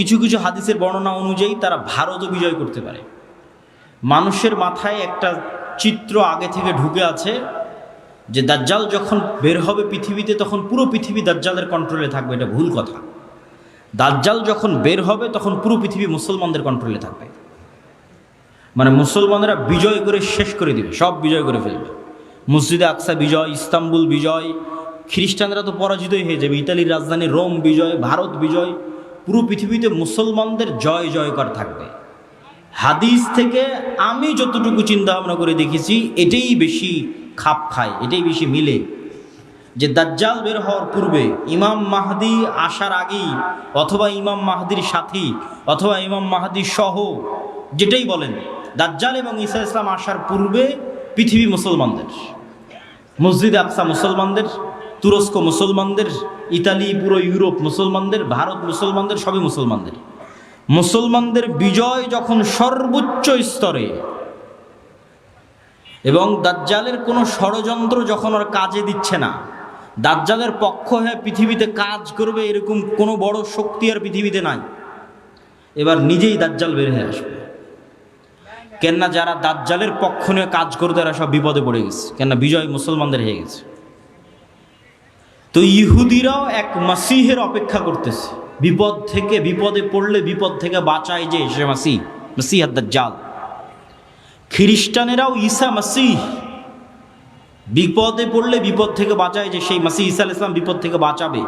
কিছু কিছু হাদিসের বর্ণনা অনুযায়ী তারা ভারতও বিজয় করতে পারে। মানুষের মাথায় একটা চিত্র আগে থেকে ঢুকে আছে যে দাজ্জাল যখন বের হবে পৃথিবীতে তখন পুরো পৃথিবী দাজ্জালের কন্ট্রোলে থাকবে। এটা ভুল কথা। দাজ্জাল যখন বের হবে তখন পুরো পৃথিবী মুসলমানদের কন্ট্রোলে থাকবে, মানে মুসলমানরা বিজয় করে শেষ করে দিবে, সব বিজয় করে ফেলবে। মসজিদে আকসা বিজয়, ইস্তাম্বুল বিজয়, খ্রিস্টানরা তো পরাজিতই হয়ে যাবে, ইতালির রাজধানী রোম বিজয়, ভারত বিজয়, পুরো পৃথিবীতে মুসলমানদের জয় জয়কার থাকবে। হাদিস থেকে আমি যতটুকু চিন্তা ভাবনা করে দেখেছি এটাই বেশি খাপ খায়, এটাই বেশি মিলে, যে দাজ্জাল বের হওয়ার পূর্বে ইমাম মাহদি আসার আগেই অথবা ইমাম মাহদির সাথী অথবা ইমাম মাহদি সহ যেটাই বলেন, দাজ্জাল এবং ঈসা ইসলাম আসার পূর্বে পৃথিবী মুসলমানদের, মসজিদে আকসা মুসলমানদের, তুরস্ক মুসলমানদের, ইতালি পুরো ইউরোপ মুসলমানদের, ভারত মুসলমানদের, সবই মুসলমানদের। মুসলমানদের বিজয় যখন সর্বোচ্চ স্তরে এবং দাজ্জালের কোনো ষড়যন্ত্র যখন আর কাজে দিচ্ছে না, দাজ্জালের পক্ষ হয়ে পৃথিবীতে কাজ করবে এরকম কোনো বড় শক্তি আর পৃথিবীতে নাই, এবার নিজেই দাজ্জাল বের হয়ে আসবে। কেননা যারা দাজ্জালের পক্ষ নিয়ে কাজ করতে তারা সব বিপদে পড়ে গেছে, কেননা বিজয় মুসলমানদের হয়ে গেছে। তো ইহুদিরাও এক মাসিহের অপেক্ষা করতেছে, বিপদ থেকে, বিপদে পড়লে বিপদ থেকে বাঁচায় যে সে মাসিহ, মাসিহ দাজ্জাল। খ্রিস্টানেরাও ঈসা মাসিহ, বিপদে পড়লে বিপদ থেকে বাঁচায় যে সেই মাসিহ ঈসা আলাইহিস সালাম বিপদ থেকে বাঁচাবে।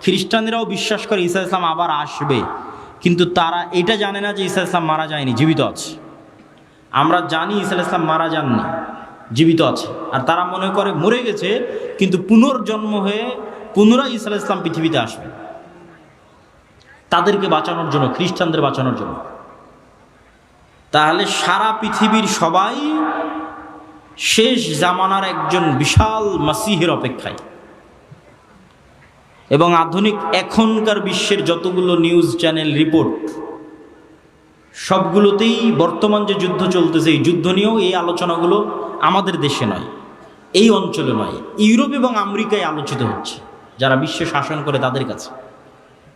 খ্রিস্টানেরাও বিশ্বাস করে ঈসা আলাইহিস সালাম আবার আসবে, কিন্তু তারা এটা জানে না যে ঈসা আলাইহিস সালাম মারা যায়নি, জীবিত আছে। আমরা জানি ঈসা আলাইহিস সালাম মারা যাননি, জীবিত আছে, আর তারা মনে করে মরে গেছে, কিন্তু পুনর্জন্ম হয়ে পুনরায় ঈসা আলাইহিস সালাম পৃথিবীতে আসবে তাদেরকে বাঁচানোর জন্য, খ্রিস্টানদের বাঁচানোর জন্য। তাহলে সারা পৃথিবীর সবাই শেষ জামানার একজন বিশাল মাসিহের অপেক্ষায়। এবং আধুনিক এখনকার বিশ্বের যতগুলো নিউজ চ্যানেল রিপোর্ট, সবগুলোতেই বর্তমান যে যুদ্ধ চলতেছে এই যুদ্ধ নিয়েও এই আলোচনাগুলো আমাদের দেশে নয়, এই অঞ্চলে নয়, ইউরোপ এবং আমেরিকায় আলোচিত হচ্ছে। যারা বিশ্ব শাসন করে তাদের কাছে,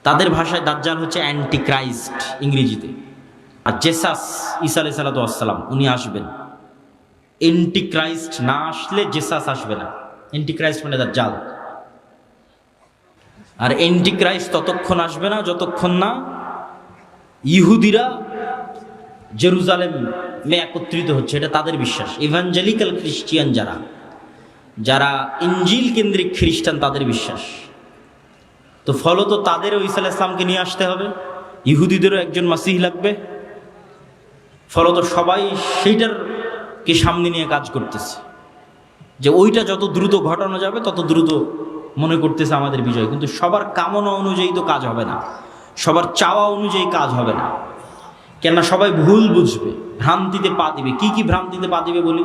তাদের ভাষায় দাজ্জাল হচ্ছে অ্যান্টি ক্রাইস্ট ইংরেজিতে, আর জেসাস ঈসা আলাইহিস সালাতু ওয়াস সালাম উনি আসবেন। অ্যান্টি ক্রাইস্ট না আসলে জেসাস আসবে না। অ্যান্টি ক্রাইস্ট মানে দাজ্জাল। আর অ্যান্টি ক্রাইস্ট ততক্ষণ আসবে না যতক্ষণ না ইহুদিরা জেরুজালেমে একত্রিত হচ্ছে, এটা তাদের বিশ্বাস। ইভাঞ্জেলিক্যাল খ্রিস্টিয়ান যারা, যারা ইঞ্জিল কেন্দ্রিক খ্রিস্টান, তাদের বিশ্বাস। তো ফলত তাদেরও ঈসা আলাইহিস সালামকে নিয়ে আসতে হবে, ইহুদিদেরও একজন মাসিহ লাগবে। ফলত সবাই সেইটারকে সামনে নিয়ে কাজ করতেছে, যে ওইটা যত দ্রুত ঘটানো যাবে তত দ্রুত মনে করতেছে আমাদের বিজয়। কিন্তু সবার কামনা অনুযায়ী তো কাজ হবে না, সবার চাওয়া অনুযায়ী কাজ হবে না। কেননা সবাই ভুল বুঝবে, ভ্রান্তিতে পা দিবে। কি কি ভ্রান্তিতে পা দিবে বলি?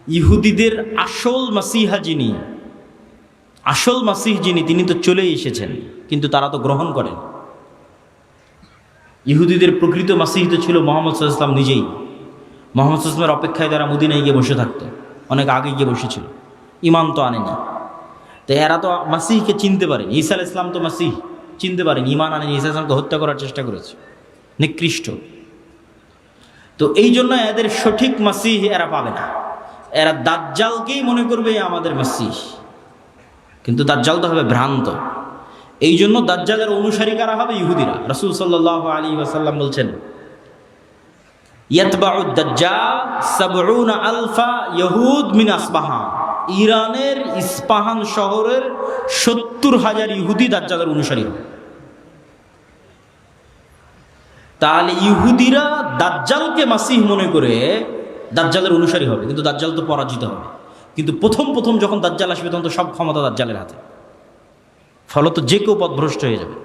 ইহুদিদের আসল মাসিহা যিনি, আসল মাসিহ যিনি, তিনি তো চলেই এসেছেন, কিন্তু তারা তো গ্রহণ করেন। ইহুদিদের প্রকৃত মাসিহ তো ছিল মুহাম্মদ সাল্লাল্লাহু আলাইহি ওয়াসাল্লাম নিজেই। মুহাম্মদ সাল্লাল্লাহু আলাইহি ওয়াসাল্লামের অপেক্ষায় তারা মদিনায় গিয়ে বসে থাকতো, অনেক আগে গিয়ে বসেছিল, ইমান তো আনেনি। তো এরা তো মাসিহকে চিনতে পারেনি। ঈসা আলাইহিস সালাম তো মাসিহ চিনতে পারেনি, ইমান আনেনি, ঈসা আলাইহিস সালামকে হত্যা করার চেষ্টা করেছে, নিকৃষ্ট। তো এই জন্য এদের সঠিক মাসিহ এরা পাবে না, এরা দাজ্জালকেই মনে করবে আমাদের মাসিহ, কিন্তু দাজ্জাল তো হবে ভ্রান্ত। এই জন্য দাজ্জালের অনুসারী কারা হবে? ইহুদিরা। রাসূল সাল্লাল্লাহু আলাইহি ওয়াসাল্লাম বলছেন, ইয়াতবাউ দাজ্জাল ৭০ আলফা ইহুদ মিন আসবাহান। ইরানের ইস্পাহান শহরের ৭০,০০০ ইহুদি দাজ্জালের অনুসারী হবে। তাহলে ইহুদিরা দাজ্জালকে মাসিহ মনে করে দাজ্জালের অনুসারী হবে, কিন্তু দাজ্জাল তো পরাজিত হবে। কিন্তু প্রথম প্রথম যখন দাজ্জাল আসবে তখন তো সব ক্ষমতা দাজ্জালের হাতে, ফলত যে কেউ পথভ্রষ্ট হয়ে যাবে।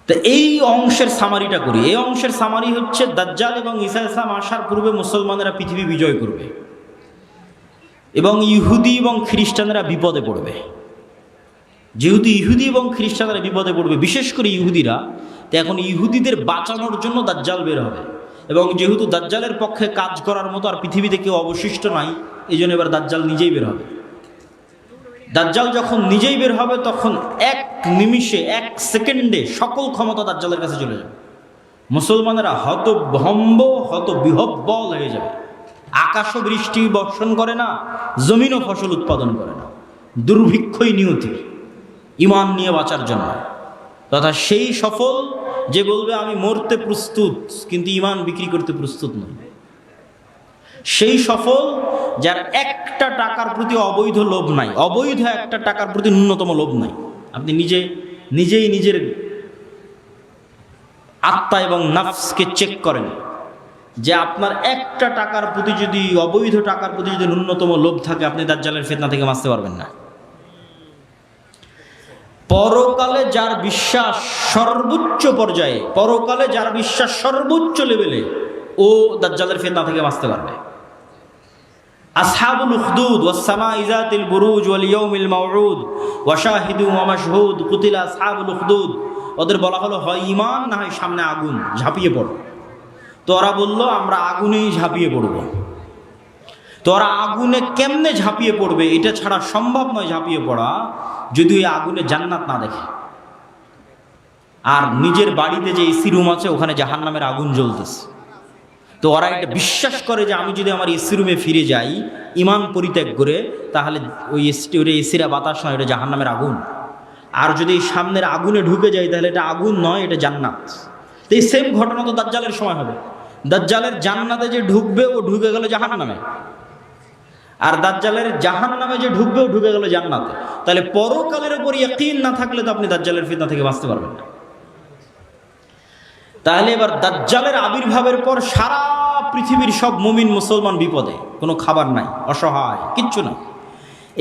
তো এই অংশের সামারিটা করি। এই অংশের সামারি হচ্ছে দাজ্জাল এবং ঈসা আলাইহিস সালাম আসার পূর্বে মুসলমানেরা পৃথিবী বিজয় করবে এবং ইহুদি এবং খ্রিস্টানেরা বিপদে পড়বে। যেহেতু ইহুদি এবং খ্রিস্টানেরা বিপদে পড়বে, বিশেষ করে ইহুদিরা, তো এখন ইহুদিদের বাঁচানোর জন্য দাজ্জাল বের হবে। এবং যেহেতু দাজ্জালের পক্ষে কাজ করার মতো আর পৃথিবীতে কেউ অবশিষ্ট নাই, এই জন্য এবার দাজ্জাল নিজেই বের হবে। দাজ্জাল যখন নিজেই বের হবে তখন এক নিমিষে, এক সেকেন্ডে সকল ক্ষমতা দাজ্জালের কাছে চলে যাবে। মুসলমানেরা হতভম্ব, হতবিহ্বল হয়ে যাবে। আকাশও বৃষ্টি বর্ষণ করে না, জমিনও ফসল উৎপাদন করে না, দুর্ভিক্ষই নিয়তি ঈমান নিয়ে বাঁচার জন্য। তথা সেই সফল যে বলবে আমি মরতে প্রস্তুত কিন্তু ঈমান বিক্রি করতে প্রস্তুত নই। সেই সফল যার একটা টাকার প্রতি অবৈধ লোভ নাই, অবৈধ একটা টাকার প্রতি ন্যূনতম লোভ নাই। আপনি নিজেই নিজের আত্মা এবং নাফসকে চেক করেন যে আপনার একটা টাকার প্রতি যদি, অবৈধ টাকার প্রতি যদি ন্যূনতম লোভ থাকে, আপনি দাজ্জালের ফিতনা থেকে বাঁচতে পারবেন না। পরকালে যার বিশ্বাস সর্বোচ্চ পর্যায়ে, পরকালে যার বিশ্বাস সর্বোচ্চ লেভেলে, ও দাজ্জালের ফিতনা থেকে বাঁচতে পারবে। আসহাবুল উখদুদ ওয়াস সামাই যাতিল বুরুজ ওয়াল ইয়াউমিল মাউউদ ওয়া শাহিদু ওয়া মাশহুদ কুতিলা আসহাবুল উখদুদ। ওদের বলা হলো হয় ঈমান না হয় সামনে আগুন, ঝাঁপিয়ে পড়ো। তো ওরা বলল আমরা আগুনেই ঝাঁপিয়ে পড়ব। তো ওরা আগুনে কেমনে ঝাঁপিয়ে পড়বে এটা ছাড়া সম্ভব নয় ঝাঁপিয়ে পড়া, যদি ওই আগুনে জান্নাত না দেখে। আর নিজের বাড়িতে যে এসি রুম আছে ওখানে জাহান্নামের আগুন জ্বলতেছে। তো ওরা এটা বিশ্বাস করে যে আমি যদি আমার এসি রুমে ফিরে যাই ঈমান পরিত্যাগ করে, তাহলে ওই এসিরা বাতাস নয়, এটা জাহান্নামের আগুন। আর যদি সামনের আগুনে ঢুকে যায় তাহলে এটা আগুন নয়, এটা জান্নাত। তো এই সেম ঘটনা তো দাজ্জালের সময় হবে। দাজ্জালের জান্নাতে যে ঢুকবে ও ঢুকে গেল জাহান্নামে, আর দাজ্জালের জাহান্নামে যে ঢুকবে ও ঢুকে গেল জান্নাতে। তাহলে পরকালের উপর ইয়াকিন না থাকলে তো আপনি দাজ্জালের ফিতনা থেকে বাঁচতে পারবেন না। তাহলে এবার দাজ্জালের আবির্ভাবের পর সারা পৃথিবীর সব মুমিন মুসলমান বিপদে, কোনো খাবার নাই, অসহায়, কিচ্ছু না।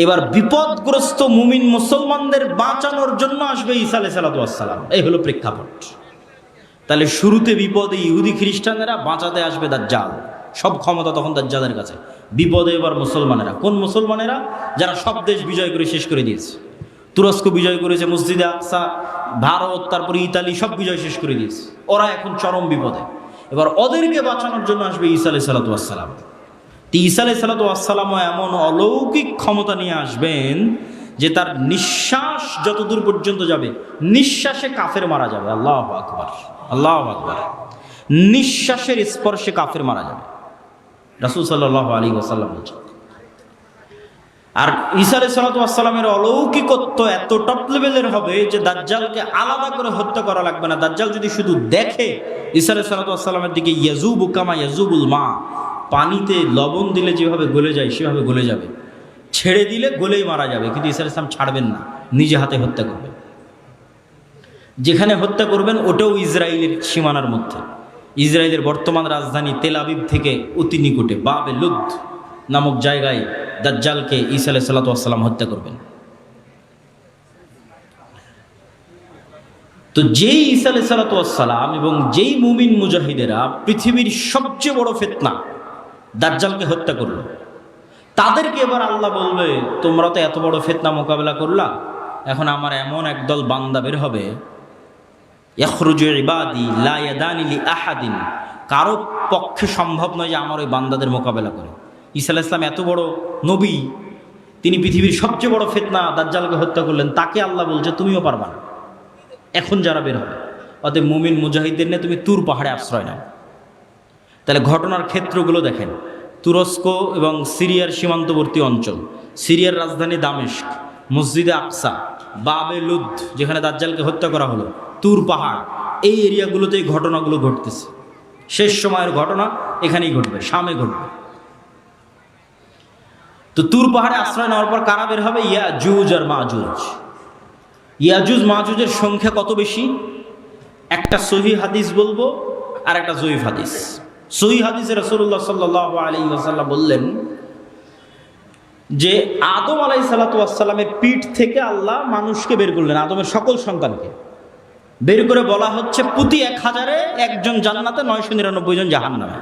এবার বিপদগ্রস্ত মুমিন মুসলমানদের বাঁচানোর জন্য আসবে ঈসা আলাইহিস সালাম। এই হলো প্রেক্ষাপট। তাহলে শুরুতে বিপদে ইহুদি খ্রিস্টানেরা, বাঁচাতে আসবে দাজ্জাল। সব ক্ষমতা তখন দাজ্জালের কাছে। বিপদে এবার মুসলমানেরা। কোন মুসলমানেরা? যারা সব দেশ বিজয় করে শেষ করে দিয়েছে। তুরস্ক বিজয় করেছে, মসজিদে আকসা, ভারত, তারপরে ইতালি, সব বিজয় শেষ করে দিয়েছে। ওরা এখন চরম বিপদে। এবার ওদেরকে বাঁচানোর জন্য আসবে ঈসা আলাইহিস সালাম। ঈসা আলাইহিস সালামও এমন অলৌকিক ক্ষমতা নিয়ে আসবেন যে তার নিঃশ্বাস যতদূর পর্যন্ত যাবে, নিঃশ্বাসে কাফের মারা যাবে। আল্লাহু আকবার, আল্লাহু আকবার। নিঃশ্বাসের স্পর্শে কাফের মারা যাবে, রাসূল সাল্লাল্লাহু আলাইহি ওয়াসাল্লাম বলছেন। আর ঈসা আলাইহিস সালামের অলৌকিকত্ব এত টপ লেভেলের হবে যে দাজ্জালকে আলাদা করে হত্যা করা লাগবে না। দাজ্জাল যদি শুধু দেখে ঈসা আলাইহিস সালামের দিকে, ইয়াজুবু কামা ইয়াজুবুল মা, পানিতে লবণ দিলে যেভাবে গলে যায় সেভাবে গলে যাবে, ছেড়ে দিলে গলেই মারা যাবে। কিন্তু ঈসা আলাইহিস সালাম ছাড়বেন না, নিজে হাতে হত্যা করবেন। যেখানে হত্যা করবেন ওটাও ইসরায়েলের সীমানার মধ্যে। ইসরায়েলের বর্তমান রাজধানী তেল আবিব থেকে অতি নিকটে বাবে লুদ নামক জায়গায় দাজ্জালকে ঈসা আলাইহিস সালাম হত্যা করবেন। তো যেই ঈসা আলাইহিস সালাম এবং যেই মুমিন মুজাহিদেরা পৃথিবীর সবচেয়ে বড় ফিতনা দাজ্জালকে হত্যা করলো, তাদেরকে এবার আল্লাহ বলবে তোমরা তো এত বড় ফিতনা মোকাবেলা করলা, এখন আমার এমন একদল বান্দা বের হবে, ইয়াখরুজু ইবাদি লা ইয়াদানি লি আহাদিন, কারো পক্ষে সম্ভব নয় যে আমার ওই বান্দাদের মোকাবেলা করে। ঈসা আলাইহিস সালাম এত বড় নবী, তিনি পৃথিবীর সবচেয়ে বড় ফিতনা দাজ্জালকে হত্যা করলেন, তাকে আল্লাহ বলছে তুমিও পারবা না। এখন যারা বের হবে, অতএব মুমিন মুজাহিদদের নিয়ে তুমি তুর পাহাড়ে আশ্রয় নাও। তাহলে ঘটনার ক্ষেত্রগুলো দেখেন। তুরস্ক এবং সিরিয়ার সীমান্তবর্তী অঞ্চল, সিরিয়ার রাজধানী দামেস্ক, মসজিদে আকসা, বাবে লুদ যেখানে দাজ্জালকে হত্যা করা হলো, তুর পাহাড়, এই এরিয়াগুলোতেই ঘটনাগুলো ঘটতেছে। শেষ সময়ের ঘটনা এখানেই ঘটবে, শামে ঘটবে। তো তুর পাহাড়ে আশ্রয় নেওয়ার পর কারা বের হবে? ইয়াজুজ আর মাজুজ। ইয়াজুজ মাজুজের সংখ্যা কত বেশি? একটা সহিহ হাদিস বলবো আর একটা জয়ীফ হাদিস। সহিহ হাদিসে রাসূলুল্লাহ সাল্লাল্লাহু আলাইহি ওয়াসাল্লাম বললেন যে আদম আলাইহিস সালামের পিঠ থেকে আল্লাহ মানুষকে বের করলেন, আদমের সকল সন্তানকে বের করে বলা হচ্ছে প্রতি 1000-এ একজন জান্নাতে, 999 জন জাহান্নামে।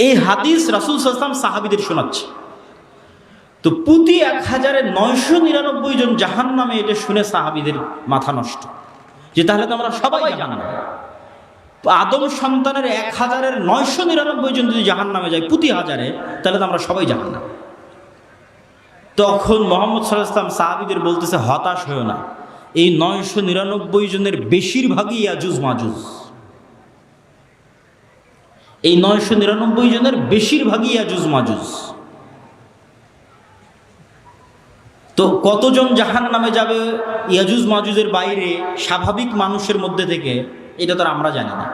এই হাদিস রাসূল সাল্লাল্লাহু আলাইহি ওয়াসাল্লাম সাহাবীদের শোনাচ্ছে। তো প্রতি 1000-এ 999 জন জাহান্নামে, এটা শুনে সাহাবীদের মাথা নষ্ট, যে তাহলে তো আমরা সবাই জাহান্নামে। আদম সন্তানের 1000-এর 999 জন যদি জাহান্নামে যায় প্রতি 1000-এ, তাহলে তো আমরা সবাই জাহান্নামে। তখন মুহাম্মদ সাল্লাল্লাহু আলাইহি ওয়াসাল্লাম সাহাবীদের বলতেছে, হতাশ হয়েও না, এই 999 জনের বেশিরভাগই ইয়াজুজ মাজুজ। এই 999 জনের বেশিরভাগই ইয়াজুজ মাজুজ। তো কতজন জাহান্নামে যাবে ইয়াজুজ মাজুজের বাইরে স্বাভাবিক মানুষের মধ্যে থেকে, এটা তো আমরা জানি না।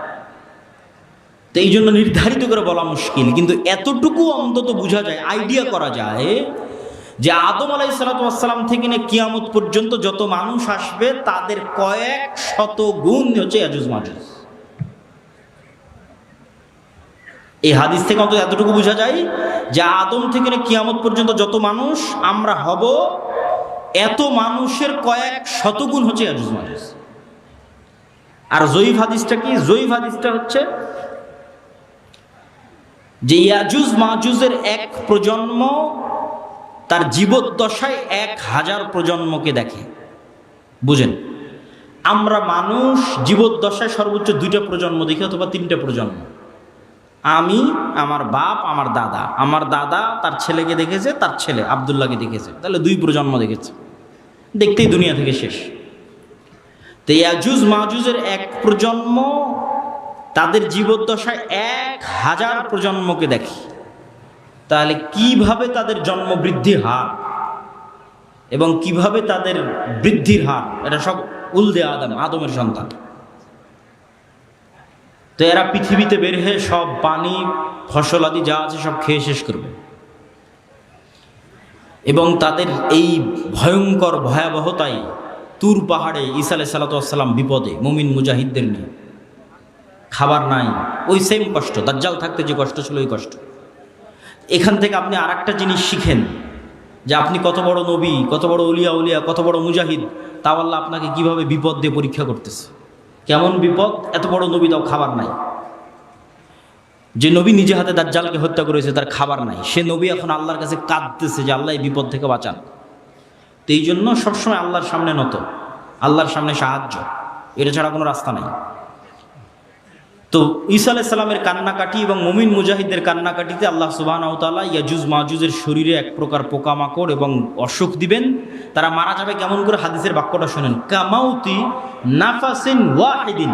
তো এই জন্য নির্ধারিত করে বলা মুশকিল, কিন্তু এতটুকু অন্তত বোঝা যায়, আইডিয়া করা যায় যে আদম আলাইহিস সালাম থেকে নিয়ে কিয়ামত পর্যন্ত যত মানুষ আসবে তাদের কয়েক শত গুণ হচ্ছে ইয়াজুজ মাজুজ। এই হাদিস থেকে অন্তত এতটুকু বোঝা যায় যে আদম থেকে নিয়ে কিয়ামত পর্যন্ত যত মানুষ আমরা হব, এত মানুষের কয়েক শতগুণ হচ্ছে ইয়াজুজ মাজুজ। আর জয়ীফ হাদিসটা কি? জয়ীফ হাদিসটা হচ্ছে যে ইয়াজুজ মাজুজের এক প্রজন্ম তার জীবদ্দশায় 1000 প্রজন্মকে দেখে। বুঝেন, আমরা মানুষ জীবদ্দশায় সর্বোচ্চ 2টা প্রজন্ম দেখি অথবা 3টা প্রজন্ম। আমি, আমার বাপ, আমার দাদা, আমার দাদা তার ছেলেকে দেখেছে, তার ছেলে আব্দুল্লাহকে দেখেছে, তাহলে 2 প্রজন্ম দেখেছে, দেখতেই দুনিয়া থেকে শেষ। তো ইয়াজুজ মাজুজের এক প্রজন্ম তাদের জীবদ্দশায় 1000 প্রজন্মকে দেখে। তাহলে কিভাবে তাদের জন্ম বৃদ্ধির হার এবং কিভাবে তাদের বৃদ্ধির হার, এটা সব উলদে আদমের সন্তান। তো এরা পৃথিবীতে বের হয়ে সব পানি ফসল আদি যা আছে সব খেয়ে শেষ করবে, এবং তাদের এই ভয়ঙ্কর ভয়াবহতায় তুর পাহাড়ে ঈসা আলাইহিস সালাম বিপদে মুমিন মুজাহিদদের নিয়ে, খাবার নাই, ওই সেম কষ্ট, দাজ্জাল থাকতে যে কষ্ট ছিল ওই কষ্ট। এখান থেকে আপনি আর একটা জিনিস শিখেন যে আপনি কত বড় নবী, কত বড় উলিয়া, কত বড় মুজাহিদ, তাও আল্লাহ আপনাকে কিভাবে বিপদ দিয়ে পরীক্ষা করতেছে। কেমন বিপদ? এত বড় নবী, তাও খাবার নাই। যে নবী নিজে হাতে দাজ্জালকে হত্যা করেছে তার খাবার নাই, সে নবী এখন আল্লাহর কাছে কাঁদতেছে যে আল্লাহ এই বিপদ থেকে বাঁচান। তো এই জন্য সবসময় আল্লাহর সামনে নত, আল্লাহর সামনে সাহায্য, এটা ছাড়া কোনো রাস্তা নাই। তো ঈসা আলাইহিস সালামের কান্নাকাটি এবং মুমিন মুজাহিদদের কান্নাকাটিতে আল্লাহ সুবহানাহু ওয়া তাআলা ইয়াজুজ মাজুজের শরীরে এক প্রকার পোকামাকড় এবং অসুখ দিবেন। তারা মারা যাবে কেমন করে? হাদিসের বাক্যটা শুনেন, কামাউতি নাফাসিন ওয়াহিদিন।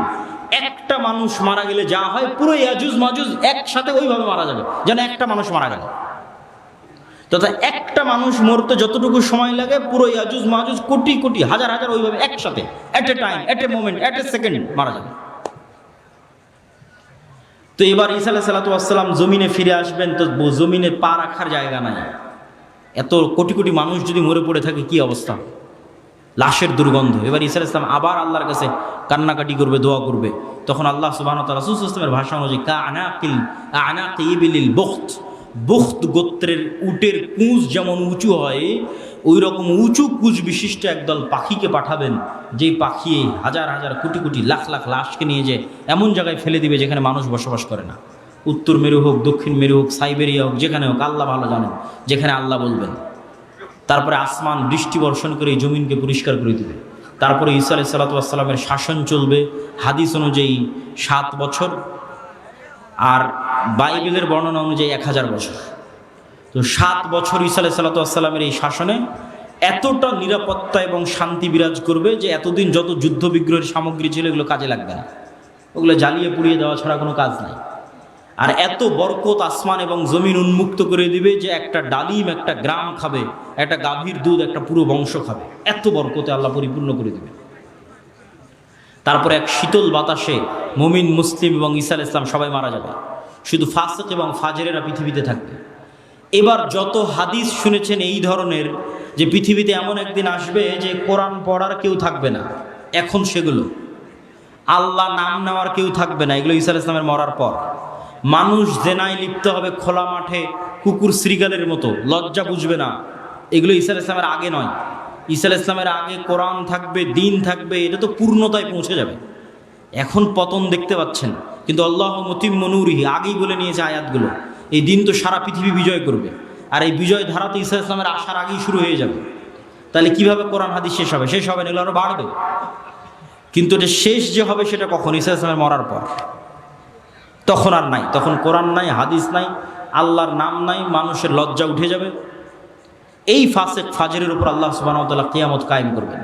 একটা মানুষ মারা গেলে যা হয়, পুরো ইয়াজুজ মাজুজ একসাথে ওইভাবে মারা যাবে, যেন একটা মানুষ মারা গেল। তথা একটা মানুষ মরতে যতটুকু সময় লাগে, পুরো ইয়াজুজ মাজুজ কোটি কোটি হাজার হাজার ওইভাবে একসাথে, at a time, at a moment, at a second মারা যাবে। তো এবার ঈসা আলাইহিস সালাম জমিনে ফিরে আসবেন, তো জমিনে পা রাখার জায়গা নাই। এত কোটি কোটি মানুষ যদি মরে পড়ে থাকে কি অবস্থা, লাশের দুর্গন্ধ। এবার ঈসা আলাইহিস সালাম আবার আল্লাহর কাছে কান্নাকাটি করবে, দোয়া করবে। তখন আল্লাহ সুবহানাহু ওয়া তাআলা রাসূল সাল্লাল্লাহু আলাইহি ওয়াসাল্লামের ভাষা অনুযায়ী আনাকি ইবিলিল বুখত গোত্রের উটের কুঁজ যেমন উঁচু হয়, ওই রকম উঁচু কুঁজ বিশিষ্ট একদল পাখিকে পাঠাবেন, যেই পাখি হাজার হাজার কোটি কোটি লাখ লাখ লাশকে নিয়ে যে এমন জায়গায় ফেলে দিবে যেখানে মানুষ বসবাস করে না। উত্তর মেরু হোক, দক্ষিণ মেরু হোক, সাইবেরিয়া হোক, যেখানে হোক, আল্লাহ ভালো জানেন, যেখানে আল্লাহ বলবেন। তারপরে আসমান বৃষ্টি বর্ষণ করে এই জমিনকে পরিষ্কার করে দিবে। তারপরে ঈসা আলাইহিস সালামের শাসন চলবে হাদিস অনুযায়ী 7 বছর, আর বাইবেলের বর্ণনা অনুযায়ী 1000 বছর। তো 7 বছর ঈসা আলাইহিস সালামের এই শাসনে এতটা নিরাপত্তা এবং শান্তি বিরাজ করবে যে এতদিন যত যুদ্ধ বিগ্রহের সামগ্রী ছিল এগুলো কাজে লাগবে না, ওগুলো জ্বালিয়ে পুড়িয়ে দেওয়া ছাড়া কোনো কাজ নাই। আর এত বরকত আসমান এবং জমিন উন্মুক্ত করে দিবে যে একটা ডালিম একটা গ্রাম খাবে, একটা গাভীর দুধ একটা পুরো বংশ খাবে, এত বরকতে আল্লাহ পরিপূর্ণ করে দিবে। তারপরে এক শীতল বাতাসে মুমিন মুসলিম এবং ঈসা আলাইহিস সালাম সবাই মারা যাবে, শুধু ফাসিক এবং ফাজেরেরা পৃথিবীতে থাকবে। এবার যত হাদিস শুনেছেন এই ধরনের, যে পৃথিবীতে এমন একদিন আসবে যে কোরআন পড়ার কেউ থাকবে না, এখন সেগুলো আল্লাহ নাম নেওয়ার কেউ থাকবে না, এগুলো ঈসা আলাইহিস সালামের মরার পর। মানুষ জেনায় লিপ্ত হবে খোলা মাঠে কুকুর শ্রীগালের মতো, লজ্জা বুঝবে না, এগুলো ঈসা আলাইহিস সালামের আগে নয়। ঈসা আলাইহিস সালামের আগে কোরআন থাকবে, দিন থাকবে, এটা তো পূর্ণতায় পৌঁছে যাবে। এখন পতন দেখতে পাচ্ছেন, কিন্তু আল্লাহু মুতিম্মু নূরিহি আগেই বলে নিয়েছে আয়াতগুলো, এই দিন তো সারা পৃথিবী বিজয় করবে, আর এই বিজয় ধারা তো ঈসা আলাইহিস সালামের আসার আগেই শুরু হয়ে যাবে। তাহলে কিভাবে কোরআন হাদিস শেষ হবে? শেষ হবে না, এগুলো আরো বাড়বে। কিন্তু এটা শেষ যে হবে সেটা কখন? ঈসা আলাইহিস সালামের মরার পর। তখন আর নাই, তখন কোরআন নাই, হাদিস নাই, আল্লাহর নাম নাই, মানুষের লজ্জা উঠে যাবে। এই ফাসেক ফাজরের উপর আল্লাহ সুবহানাহু ওয়া তাআলা কিয়ামত কায়েম করবেন।